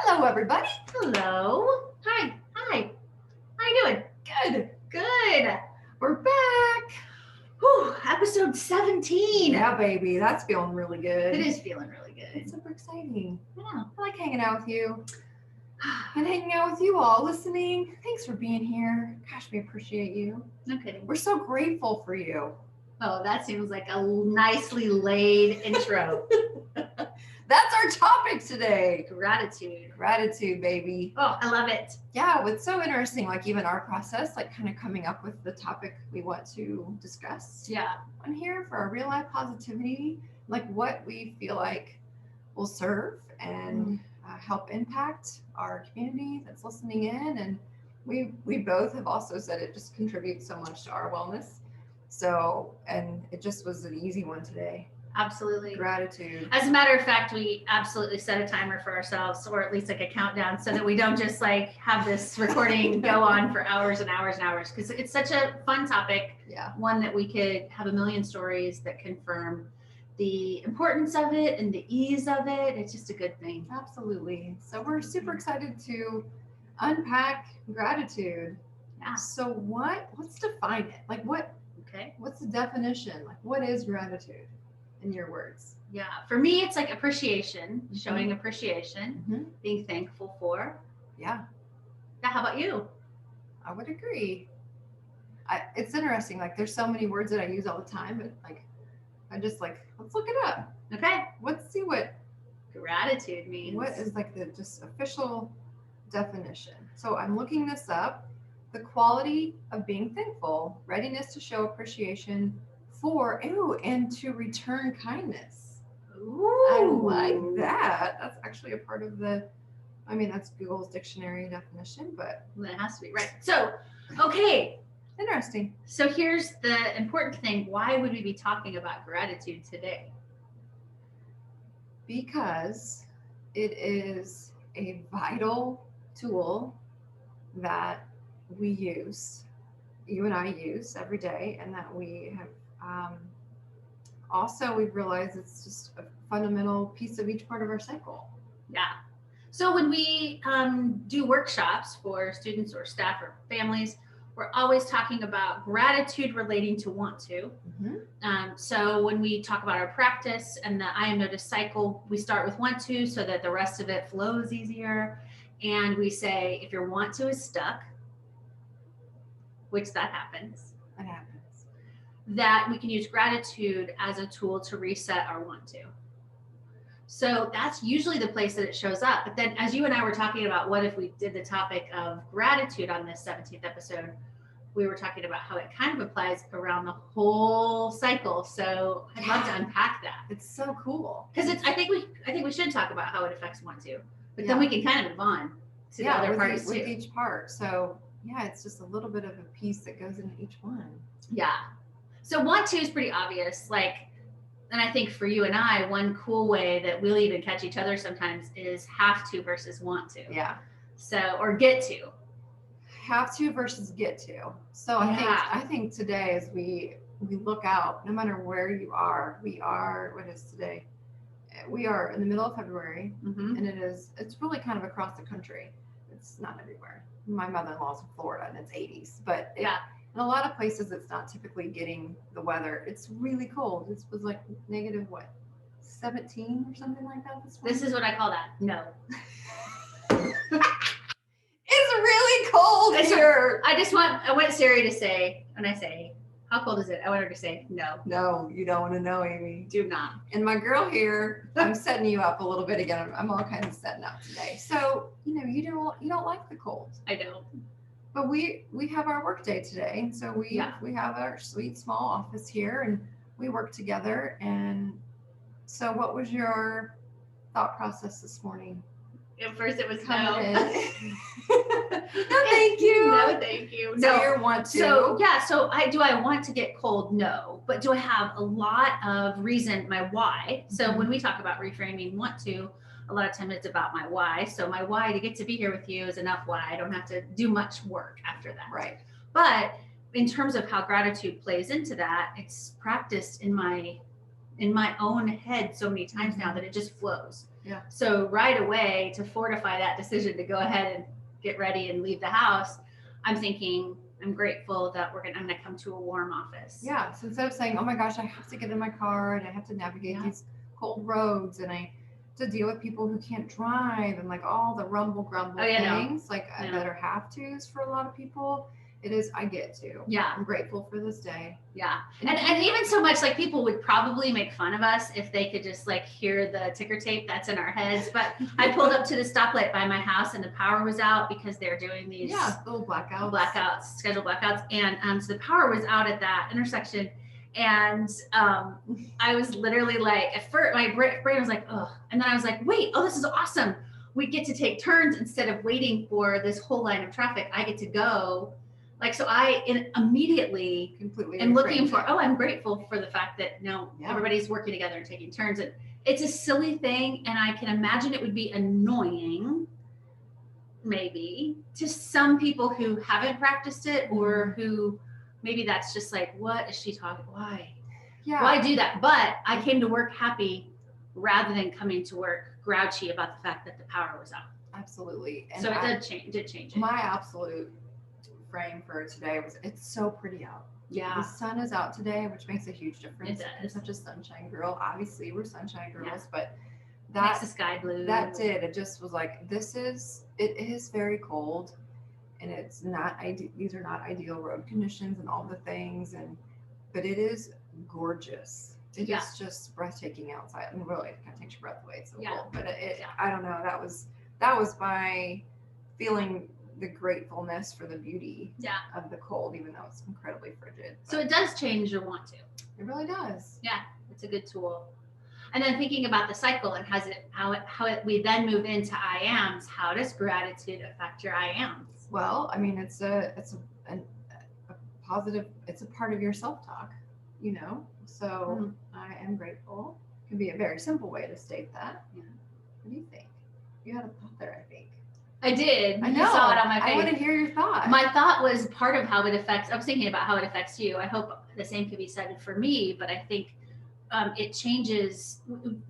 Hello, everybody. Hello. Hi. Hi. How you doing? Good. Good. We're back. Whew, episode 17. Yeah, baby. That's feeling really good. It is feeling really good. It's super exciting. Yeah. I like hanging out with you and hanging out with you all listening. Thanks for being here. Gosh, we appreciate you. No kidding. We're so grateful for you. Oh, that seems like a nicely laid intro. That's our topic today. Gratitude. Gratitude, baby. Oh, I love it. Yeah, it's so interesting, like even our process, like kind of coming up with the topic we want to discuss. Yeah. On here for our real life positivity, like what we feel like will serve and help impact our community that's listening in. And we both have also said it just contributes so much to our wellness. So, and it just was an easy one today. Absolutely. Gratitude. As a matter of fact, we absolutely set a timer for ourselves, or at least like a countdown, so that we don't just like have this recording go on for hours and hours and hours, because it's such a fun topic. Yeah. One that we could have a million stories that confirm the importance of it and the ease of it. It's just a good thing. Absolutely. So we're super excited to unpack gratitude. Yeah. So let's define it. Like what's the definition? Like what is gratitude in your words? Yeah. For me, it's like appreciation, showing appreciation, Mm-hmm. being thankful for. Yeah. Yeah. How about you? I would agree. It's interesting. Like there's so many words that I use all the time, but like I just like, let's look it up. Okay. Let's see what Gratitude means. what is like the just official definition. So I'm looking this up. The quality of being thankful, readiness to show appreciation for, and to return kindness. Ooh. I like that. That's actually a part of that's Google's dictionary definition, but That has to be right. So, okay. interesting. So here's the important thing. Why would we be talking about gratitude today? Because it is a vital tool that we use, you and I use every day, and that we have also we've realized it's just a fundamental piece of each part of our cycle. Yeah. So when we do workshops for students or staff or families, we're always talking about gratitude relating to want to. Mm-hmm. So when we talk about our practice and the I am noticed cycle, we start with want to so that the rest of it flows easier. And we say, if your want to is stuck, which that happens, that we can use gratitude as a tool to reset our want to. So that's usually the place that it shows up. But then as you and I were talking about what if we did the topic of gratitude on this 17th episode, we were talking about how it kind of applies around the whole cycle. So I'd love to unpack that. It's so cool. Because I think we should talk about how it affects want to. But then we can kind of move on to the other parts with each part. So yeah, it's just a little bit of a piece that goes into each one. Yeah. So want to is pretty obvious. And I think for you and I, one cool way that we'll even catch each other sometimes is have to versus want to. Yeah. So, or get to. Have to versus get to. So I think today as we look out, no matter where you are, what is today? We are in the middle of February, and it's really kind of across the country. It's not everywhere. My mother-in-law's in Florida and it's 80s, but in a lot of places it's not typically getting the weather. It's really cold. It was like negative 17 or something like that this morning. This is what I call that. No. It's really cold here. I want Siri to say, when I say, how cold is it? I want her to say, no. No, you don't want to know, Amy. Do not. And my girl here, I'm setting you up a little bit again. I'm all kinds of setting up today. So, you don't like the cold. I don't. But we have our work day today. So we have our sweet small office here and we work together. And so what was your thought process this morning? At first it was no. No, thank you. No, thank you. So you want to. So do I want to get cold? No. But do I have a lot of reason, my why? So when we talk about reframing want to, a lot of times it's about my why. So my why to get to be here with you is enough why. I don't have to do much work after that. Right. But in terms of how gratitude plays into that, it's practiced in my own head so many times now that it just flows. Yeah. So right away, to fortify that decision to go ahead and get ready and leave the house, I'm thinking, I'm grateful that I'm gonna come to a warm office. Yeah. So instead of saying, oh my gosh, I have to get in my car and I have to navigate these cold roads and I to deal with people who can't drive and like all the rumble grumble things that are have tos for a lot of people. It is, I get to. Yeah. I'm grateful for this day. Yeah. And even so much, like, people would probably make fun of us if they could just like hear the ticker tape that's in our heads. But I pulled up to the stoplight by my house and the power was out because they're doing these little blackouts, scheduled blackouts. And so the power was out at that intersection. And I was literally like, at first, my brain was like, oh. And then I was like, wait, this is awesome. We get to take turns instead of waiting for this whole line of traffic. I get to go. Like, so I immediately completely am looking for, I'm grateful for the fact that everybody's working together and taking turns. And it's a silly thing. And I can imagine it would be annoying, maybe, to some people who haven't practiced it or who maybe that's just like, what is she talking? Why? Yeah. Why do that? But I came to work happy rather than coming to work grouchy about the fact that the power was out. Absolutely. And so it did change it. My absolute frame for today was, it's so pretty out. Yeah. The sun is out today, which makes a huge difference. I'm such a sunshine girl. Obviously, we're sunshine girls, but that makes the sky blue. That did. It just was like, it is very cold, and it's not these are not ideal road conditions and all the things, but it is gorgeous. It is just breathtaking outside. I mean, really, it kind of takes your breath away. It's so cold. But I don't know. That was my feeling, the gratefulness for the beauty of the cold, even though it's incredibly frigid. So it does change your want to. It really does. Yeah, it's a good tool. And then thinking about the cycle and we then move into I ams. How does gratitude affect your I ams? Well, I mean, it's a positive. It's a part of your self-talk, So I am grateful can be a very simple way to state that. Yeah. What do you think? You had a thought there, I think. I did. I know. You saw it on my face. I want to hear your thought. My thought was part of how it affects. I was thinking about how it affects you. I hope the same could be said for me, but I think it changes.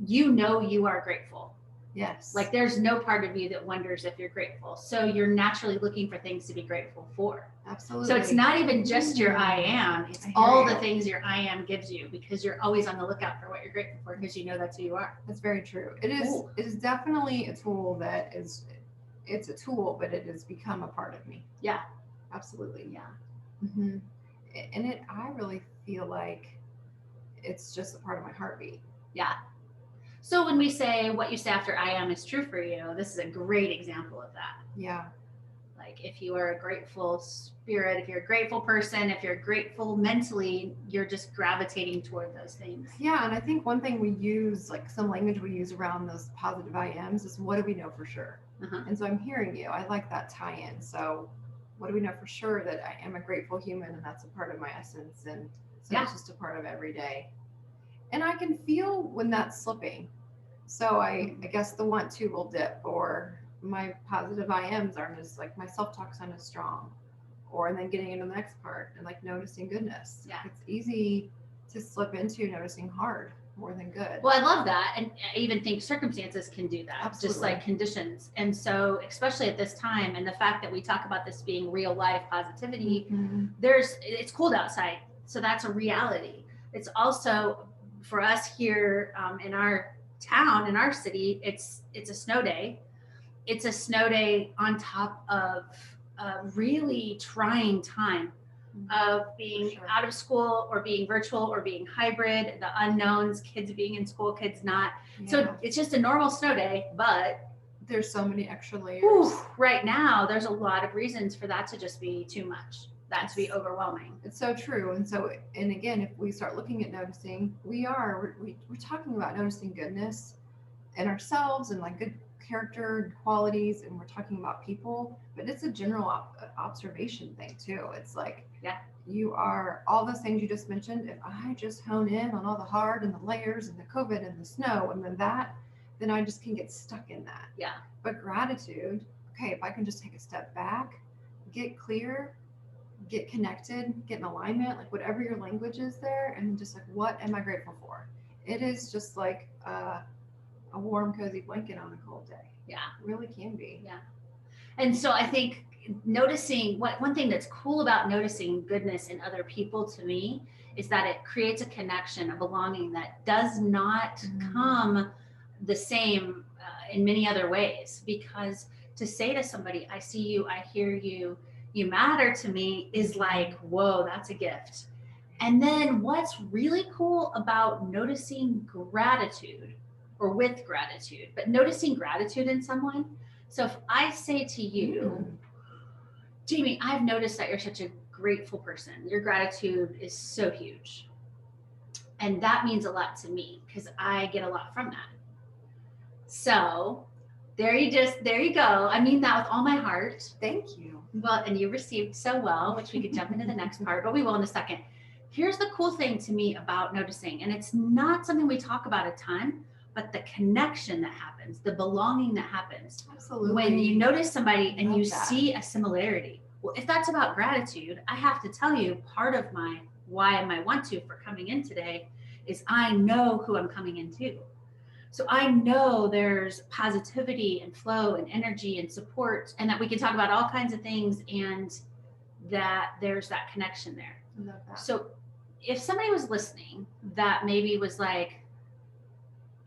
You are grateful. Yes. Like, there's no part of you that wonders if you're grateful. So you're naturally looking for things to be grateful for. Absolutely. So it's not even just your I am, it's all the things your I am gives you, because you're always on the lookout for what you're grateful for, because you know that's who you are. That's very true. It is definitely a tool it's a tool, but it has become a part of me. Yeah. Absolutely. Yeah. Mm-hmm. And I really feel like it's just a part of my heartbeat. Yeah. So when we say what you say after I am is true for you, this is a great example of that. Yeah. Like, if you are a grateful spirit, if you're a grateful person, if you're grateful mentally, you're just gravitating toward those things. Yeah. And I think one thing we use, like some language we use around those positive I ams, is what do we know for sure? Uh-huh. And so I'm hearing you. I like that tie-in. So what do we know for sure? That I am a grateful human, and that's a part of my essence. And so it's just a part of every day. And I can feel when that's slipping. So I guess the want to will dip, or my positive I ams aren't as, like, my self-talk's not as strong. And then getting into the next part and like noticing goodness. Yeah. It's easy to slip into noticing hard more than good. Well, I love that. And I even think circumstances can do that. Absolutely. Just like conditions. And so, especially at this time, and the fact that we talk about this being real life positivity, it's cold outside. So that's a reality. It's also, for us here in our town, in our city, it's a snow day. It's a snow day on top of a really trying time of being out of school, or being virtual, or being hybrid, the unknowns, kids being in school, kids not. Yeah. So it's just a normal snow day, but there's so many extra layers. Right now, there's a lot of reasons for that to just be too much, that to be overwhelming. It's so true. And again, if we start looking at noticing, we're talking about noticing goodness in ourselves and like good character qualities, and we're talking about people, but it's a general observation thing too. It's like, you are all those things you just mentioned. If I just hone in on all the hard and the layers and the COVID and the snow and then I just can get stuck in that. Yeah. But gratitude, okay, if I can just take a step back, get clear, get connected, get in alignment, like whatever your language is there, and just like, what am I grateful for? It is just like a warm, cozy blanket on a cold day. Yeah. It really can be. Yeah. And so I think noticing one thing that's cool about noticing goodness in other people to me is that it creates a connection, a belonging that does not come the same in many other ways. Because to say to somebody, I see you, I hear you, you matter to me, is like, whoa, that's a gift. And then what's really cool about noticing gratitude, or with gratitude, but noticing gratitude in someone. So if I say to you, Jamie, I've noticed that you're such a grateful person. Your gratitude is so huge. And that means a lot to me because I get a lot from that. So there you go. I mean that with all my heart. Thank you. Well, and you received so well, which we could jump into the next part, but we will in a second. Here's the cool thing to me about noticing, and it's not something we talk about a ton, but the connection that happens, the belonging that happens. Absolutely. When you notice somebody and you see a similarity. Well, if that's about gratitude, I have to tell you, part of my why am I want to for coming in today is I know who I'm coming into. So I know there's positivity and flow and energy and support, and that we can talk about all kinds of things, and that there's that connection there. I love that. So if somebody was listening that maybe was like,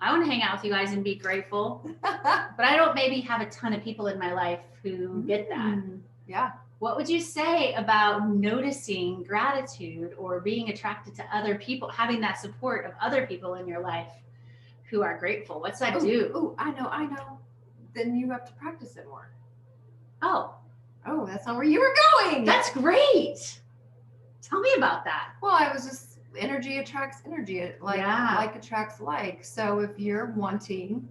I want to hang out with you guys and be grateful, but I don't maybe have a ton of people in my life who get that. Yeah. What would you say about noticing gratitude or being attracted to other people, having that support of other people in your life who are grateful? What's that do? Oh, I know. Then you have to practice it more. Oh, that's not where you were going. That's great. Tell me about that. Well, I was just, energy attracts energy, like attracts like. So if you're wanting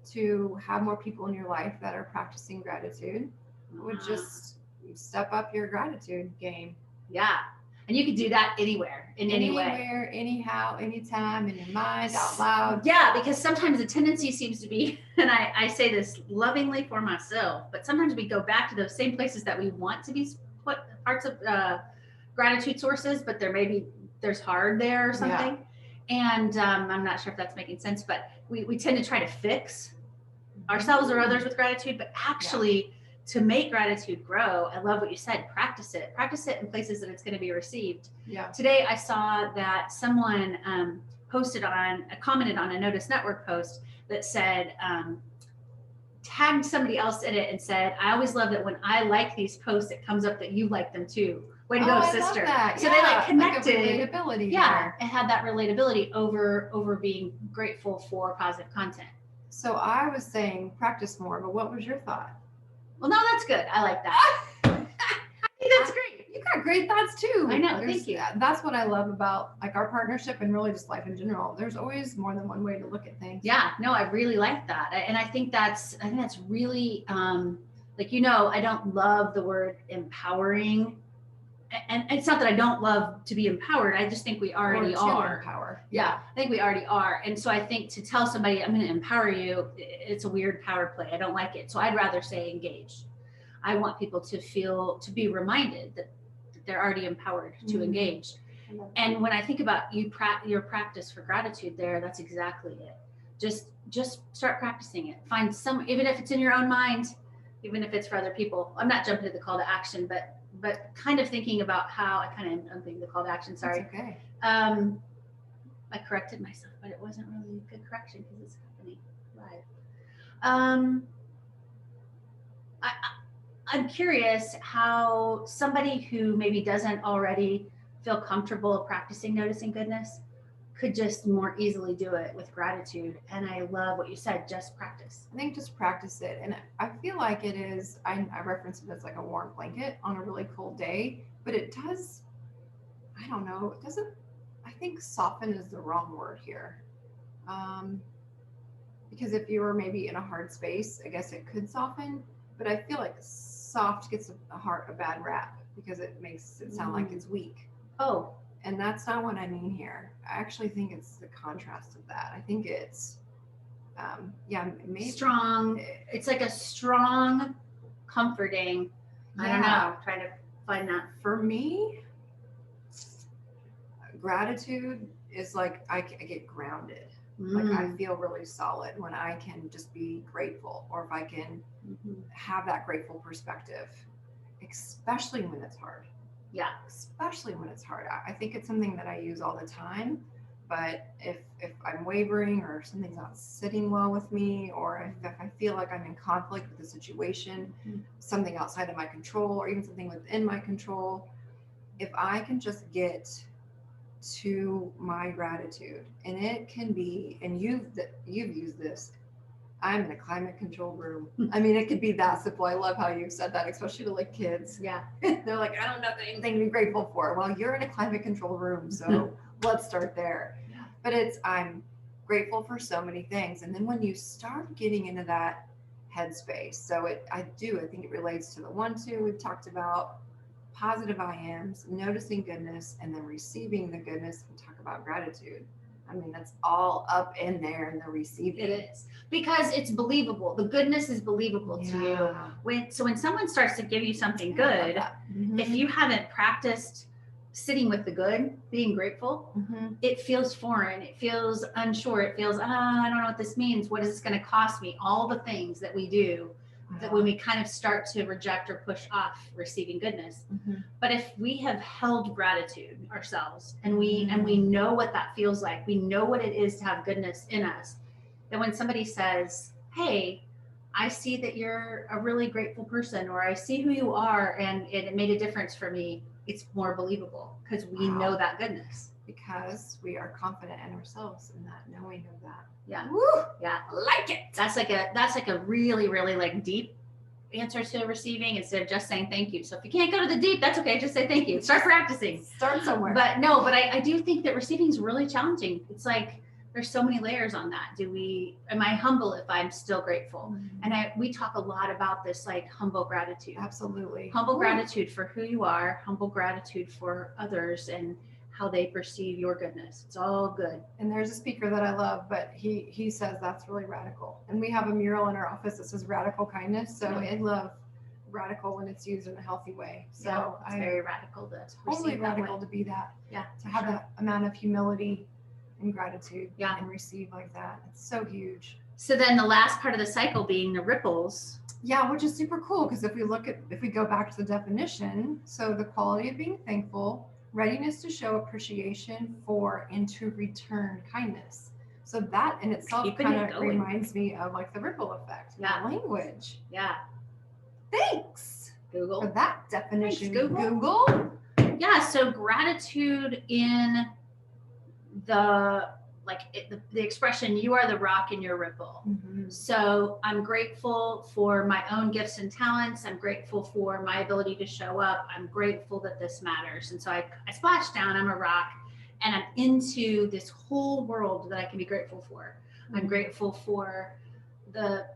to have more people in your life that are practicing gratitude, I would just step up your gratitude game. Yeah. And you could do that anywhere, in any way. Anywhere, anyhow, anytime, in your mind, out loud. Yeah, because sometimes the tendency seems to be, and I say this lovingly for myself, but sometimes we go back to those same places that we want to be put parts of gratitude sources, but there's hard there or something. Yeah. And I'm not sure if that's making sense, but we tend to try to fix ourselves or others with gratitude, but actually to make gratitude grow, I love what you said, practice it in places that it's going to be received. Yeah. Today I saw that someone commented on a Notice Network post that said, tagged somebody else in it and said, I always love that when I like these posts, it comes up that you like them too. Way to go, sister. So they like connected. Like relatability. Yeah. And had that relatability over being grateful for positive content. So I was saying practice more, but what was your thought? Well, no, that's good. I like that. I think that's great. You got great thoughts too. I know. Thank you. That's what I love about like our partnership and really just life in general. There's always more than one way to look at things. Yeah, no, I really like that. And I think that's really, I don't love the word empowering. And it's not that I don't love to be empowered. I just think we already are. Empower. Yeah, I think we already are. And so I think to tell somebody I'm going to empower you, it's a weird power play. I don't like it. So I'd rather say engage. I want people to be reminded that they're already empowered to engage. And when I think about your practice for gratitude there, that's exactly it. Just start practicing it. Find even if it's in your own mind, even if it's for other people. I'm not jumping to the call to action, but kind of thinking about how I kind of unthinking the call to action. Sorry. That's okay. I corrected myself, but it wasn't really a good correction because it's happening live. I'm curious how somebody who maybe doesn't already feel comfortable practicing noticing goodness could just more easily do it with gratitude. And I love what you said, just practice. I think just practice it. And I feel like it is, I reference it as like a warm blanket on a really cold day, but it does, I don't know, it doesn't, I think soften is the wrong word here. Because if you were maybe in a hard space, I guess it could soften, but I feel like soft gets a bad rap because it makes it sound like it's weak. Oh, and that's not what I mean here. I actually think it's the contrast of that. I think it's, maybe strong. It's like a strong, comforting. I don't know. I'm trying to find that. For me, gratitude is like I get grounded. Like I feel really solid when I can just be grateful, or if I can have that grateful perspective, especially when it's hard. Yeah. Especially when it's hard. I think it's something that I use all the time. But if I'm wavering, or if something's not sitting well with me, or if I feel like I'm in conflict with the situation, something outside of my control, or even something within my control, if I can just get to my gratitude, and it can be, and you've used this, I'm in a climate controlled room. I mean, it could be that simple. I love how you said that, especially to like kids. Yeah. They're like, I don't know anything to be grateful for. Well, you're in a climate controlled room, so let's start there. Yeah. But I'm grateful for so many things. And then when you start getting into that headspace, so I think it relates to the 1-2 we've talked about, positive I ams, noticing goodness, and then receiving the goodness, and talk about gratitude. I mean, that's all up in there in the receiving. It is, because it's believable. The goodness is believable to you. When someone starts to give you something good, if you haven't practiced sitting with the good, being grateful, it feels foreign. It feels unsure. It feels, I don't know what this means. What is this going to cost me? All the things that we do that when we kind of start to reject or push off receiving goodness. But if we have held gratitude ourselves, and we know what that feels like, we know what it is to have goodness in us, then when somebody says, hey, I see that you're a really grateful person, or I see who you are and it made a difference for me, it's more believable because we know that goodness. Because we are confident in ourselves in that knowing of that. Yeah. Woo! Yeah. Like it. That's like a really, really like deep answer to receiving, instead of just saying thank you. So if you can't go to the deep, that's okay. Just say thank you. Start practicing. Start somewhere. But no, I do think that receiving is really challenging. It's like there's so many layers on that. Am I humble if I'm still grateful? And we talk a lot about this, like humble gratitude. Absolutely. Humble gratitude for who you are, humble gratitude for others and how they perceive your goodness. It's all good. And there's a speaker that I love, but he says that's really radical. And we have a mural in our office that says radical kindness. So I love radical when it's used in a healthy way. So it's very radical to totally radical to be that. Yeah. To have that amount of humility and gratitude. Yeah. And receive like that. It's so huge. So then the last part of the cycle being the ripples. Yeah, which is super cool, because if we go back to the definition, so the quality of being thankful, readiness to show appreciation for and to return kindness. So that in itself kind of reminds me of like the ripple effect. Yeah. Language. Yeah. Thanks, Google, for that definition. Thanks, Google. Yeah. So gratitude in the expression, you are the rock in your ripple. So I'm grateful for my own gifts and talents. I'm grateful for my ability to show up. I'm grateful that this matters. And so I splash down, I'm a rock, and I'm into this whole world that I can be grateful for. I'm grateful for the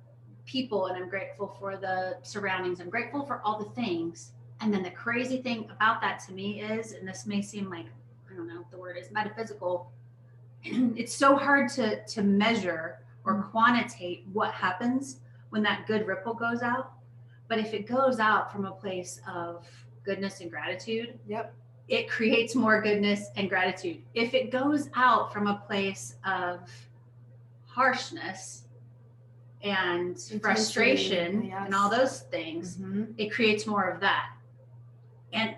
people, and I'm grateful for the surroundings. I'm grateful for all the things. And then the crazy thing about that to me is, and this may seem like, I don't know what the word is, metaphysical, it's so hard to measure or quantitate what happens when that good ripple goes out. But if it goes out from a place of goodness and gratitude, it creates more goodness and gratitude. If it goes out from a place of harshness and frustration and all those things, it creates more of that. And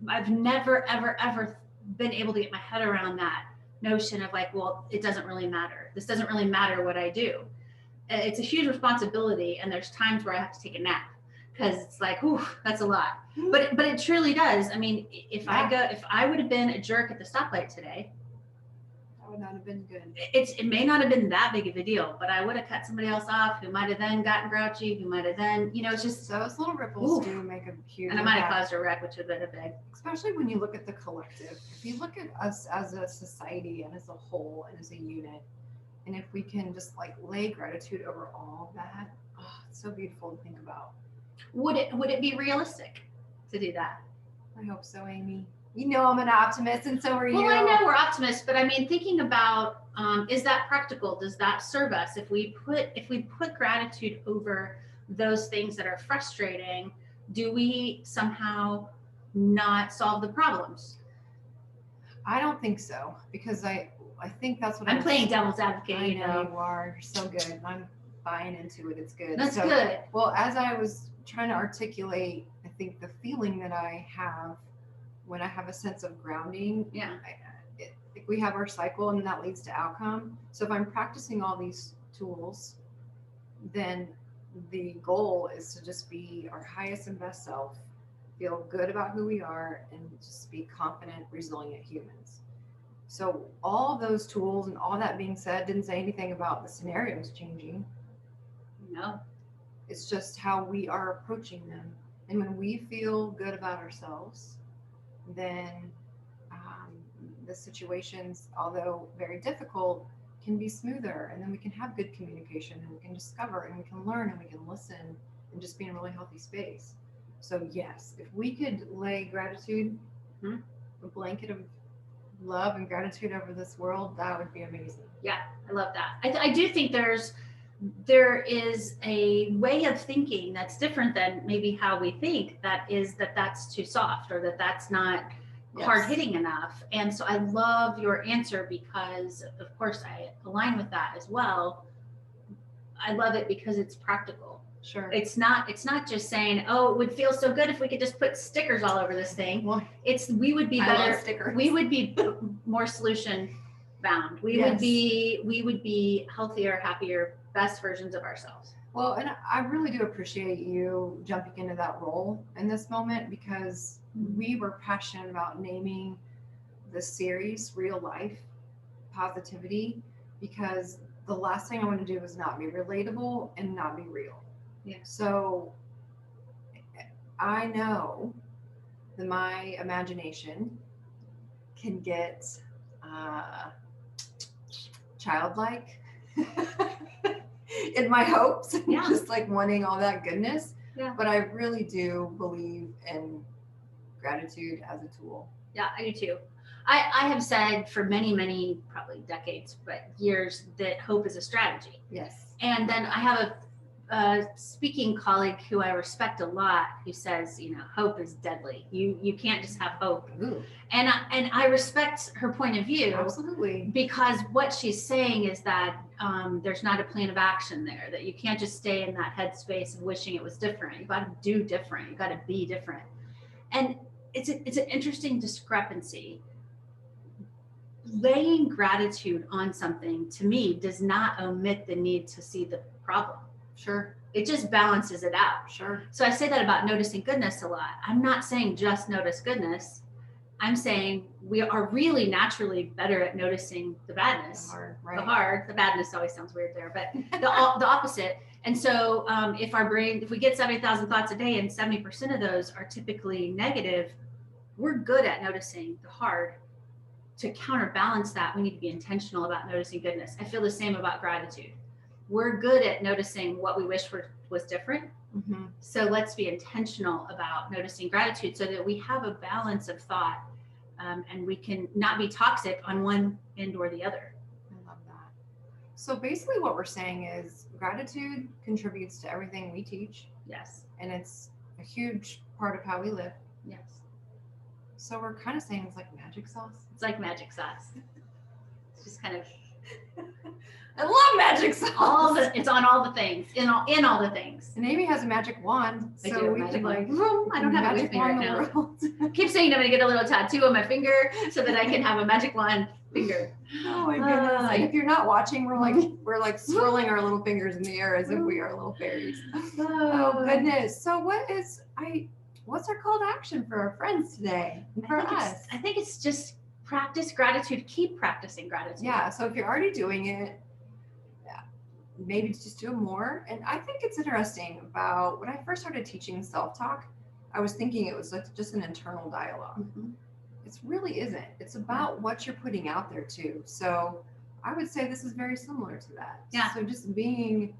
I've never, ever, ever been able to get my head around that notion of like, well, it doesn't really matter. This doesn't really matter what I do. It's a huge responsibility. And there's times where I have to take a nap because it's like, ooh, that's a lot. But it truly does. I mean, if I would have been a jerk at the stoplight today, that would not have been good. It may not have been that big of a deal, but I would have cut somebody else off who might have then gotten grouchy, who might have then, it's just those little ripples do make a huge and I might have caused a wreck, which would have been a big. Especially when you look at the collective. If you look at us as a society and as a whole and as a unit, and if we can just like lay gratitude over all of that, it's so beautiful to think about. Would it be realistic to do that? I hope so, Amy. I'm an optimist, and so are you. Well, I know we're optimists, but I mean, thinking about, is that practical? Does that serve us? If we put gratitude over those things that are frustrating, do we somehow not solve the problems? I don't think so, because I think that's what I'm playing devil's advocate. I know you are. You're so good. I'm buying into it. It's good. That's good. Well, as I was trying to articulate, I think the feeling that I have when I have a sense of grounding, like we have our cycle and that leads to outcome. So if I'm practicing all these tools, then the goal is to just be our highest and best self, feel good about who we are, and just be confident, resilient humans. So all those tools and all that being said, didn't say anything about the scenarios changing. No. It's just how we are approaching them. And when we feel good about ourselves, then the situations, although very difficult, can be smoother. And then we can have good communication and we can discover and we can learn and we can listen and just be in a really healthy space. So yes, if we could lay gratitude, a blanket of love and gratitude over this world, that would be amazing. Yeah, I love that. I do think there is a way of thinking that's different than maybe how we think, that's too soft or that's not hard hitting enough. And so I love your answer because of course I align with that as well. I love it because it's practical. Sure. It's not just saying, oh, it would feel so good if we could just put stickers all over this thing. Well, we would be better. We would be more solution bound. We would be healthier, happier, best versions of ourselves. Well, and I really do appreciate you jumping into that role in this moment because we were passionate about naming the series Real Life Positivity because the last thing I want to do is not be relatable and not be real. Yeah. So I know that my imagination can get childlike in my hopes, just like wanting all that goodness. Yeah. But I really do believe in gratitude as a tool. Yeah, I do too. I have said for many, many, probably decades, but years, that hope is a strategy. Yes. And then I have a speaking colleague who I respect a lot who says, hope is deadly. You can't just have hope. Ooh. And I respect her point of view. Absolutely. Because what she's saying is that there's not a plan of action there, that you can't just stay in that headspace of wishing it was different. You got to do different. You got to be different. And it's an interesting discrepancy. Laying gratitude on something, to me, does not omit the need to see the problem. Sure. It just balances it out. Sure. So I say that about noticing goodness a lot. I'm not saying just notice goodness. I'm saying we are really naturally better at noticing the badness. The badness always sounds weird there, but the opposite. And so if we get 70,000 thoughts a day and 70% of those are typically negative, we're good at noticing the hard. To counterbalance that, we need to be intentional about noticing goodness. I feel the same about gratitude. We're good at noticing what we wish was different. Mm-hmm. So let's be intentional about noticing gratitude so that we have a balance of thought and we can not be toxic on one end or the other. I love that. So basically what we're saying is gratitude contributes to everything we teach. Yes. And it's a huge part of how we live. Yes. So we're kind of saying it's like magic sauce. It's like magic sauce. It's just kind of. I love magic sauce. It's on all the things, in all the things. And Amy has a magic wand, so we could like. I don't have it with me right now. Keep saying I'm gonna get a little tattoo on my finger so that I can have a magic wand finger. Oh my goodness! And if you're not watching, we're like swirling our little fingers in the air as if we are little fairies. Oh goodness! So what's our call to action for our friends today and for us? I think it's just practice gratitude. Keep practicing gratitude. Yeah. So if you're already doing it, maybe just do it more. And I think it's interesting about when I first started teaching self-talk, I was thinking it was like just an internal dialogue. Mm-hmm. It really isn't. It's about what you're putting out there too. So I would say this is very similar to that. Yeah. So just being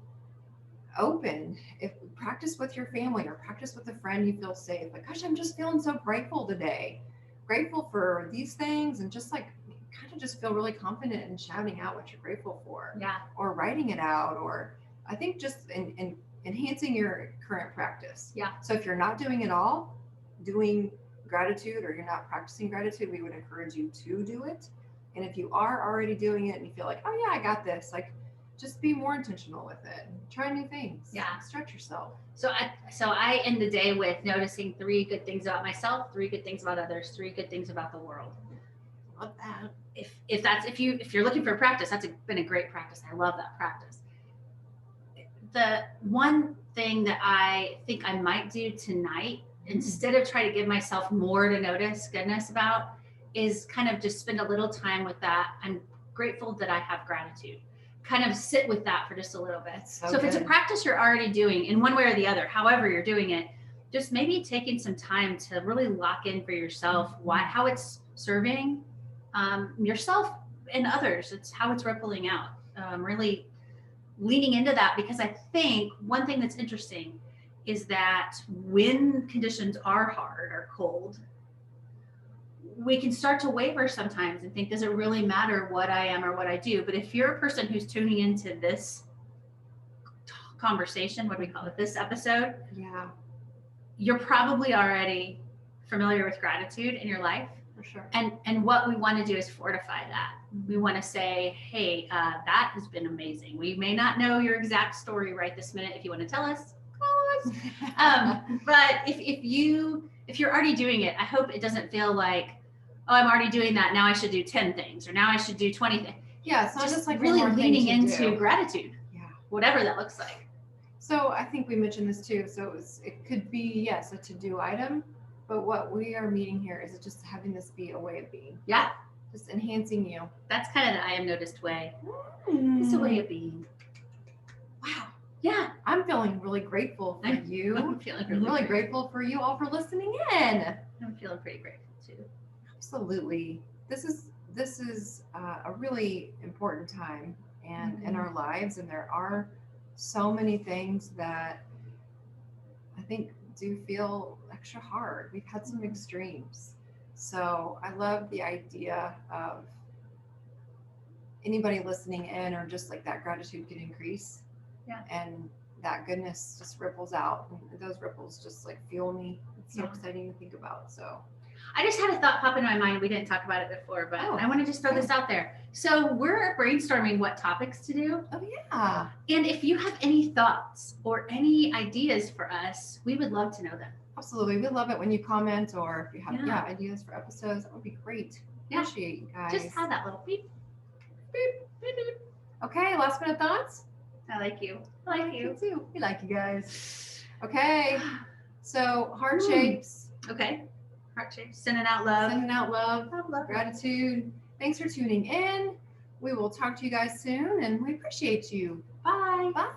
open, if practice with your family or practice with a friend you feel safe. Like, gosh, I'm just feeling so grateful today. Grateful for these things, and just like kind of just feel really confident in shouting out what you're grateful for. Yeah. Or writing it out, or I think just in enhancing your current practice. Yeah. So if you're not doing it all, doing gratitude, or you're not practicing gratitude, we would encourage you to do it And if you are already doing it and you feel like, oh yeah, I got this, like just be more intentional with it. Try new things. Yeah. Stretch yourself. So I end the day with noticing 3 good things about myself, 3 good things about others, 3 good things about the world. Love that. If you're looking for a practice, been a great practice. I love that practice. The one thing that I think I might do tonight, instead of trying to give myself more to notice goodness about, is kind of just spend a little time with that. I'm grateful that I have gratitude. Kind of sit with that for just a little bit. So if it's a practice you're already doing in one way or the other, however you're doing it, just maybe taking some time to really lock in for yourself how it's serving yourself and others. It's how it's rippling out. Really leaning into that, because I think one thing that's interesting is that when conditions are hard or cold, we can start to waver sometimes and think, does it really matter what I am or what I do? But if you're a person who's tuning into this conversation, what do we call it, this episode? Yeah. You're probably already familiar with gratitude in your life. For sure. And what we want to do is fortify that. We want to say, hey, that has been amazing. We may not know your exact story right this minute. If you want to tell us, call us. But if you're already doing it, I hope it doesn't feel like, oh, I'm already doing that. Now I should do 10 things, or now I should do 20 things. Yeah, it's not just like really leaning into gratitude. Yeah. Whatever that looks like. So I think we mentioned this too. So it could be, yes, a to-do item, but what we are meeting here is just having this be a way of being. Yeah. Just enhancing you. That's kind of the I am noticed way. It's a way of being. Wow. Yeah. I'm feeling really grateful for you. I'm feeling really grateful for you all for listening in. I'm feeling pretty grateful too. Absolutely. This is a really important time and in our lives, and there are so many things that I think do feel extra hard. We've had some extremes. So I love the idea of anybody listening in, or just like that gratitude could increase. Yeah. And that goodness just ripples out. And those ripples just like fuel me. It's so exciting to think about. So I just had a thought pop in my mind. We didn't talk about it before, but I want to just throw this out there. So we're brainstorming what topics to do. Oh yeah. And if you have any thoughts or any ideas for us, we would love to know them. Absolutely. We love it when you comment, or if you have ideas for episodes, that would be great. Appreciate you guys. Just have that little beep, beep, beep, beep. Okay, last minute thoughts? I like you. I like you too. We like you guys. Okay. So heart shapes. Okay. Heart shapes. Sending out love. Sending out love. Love. Gratitude. Thanks for tuning in. We will talk to you guys soon, and we appreciate you. Bye. Bye.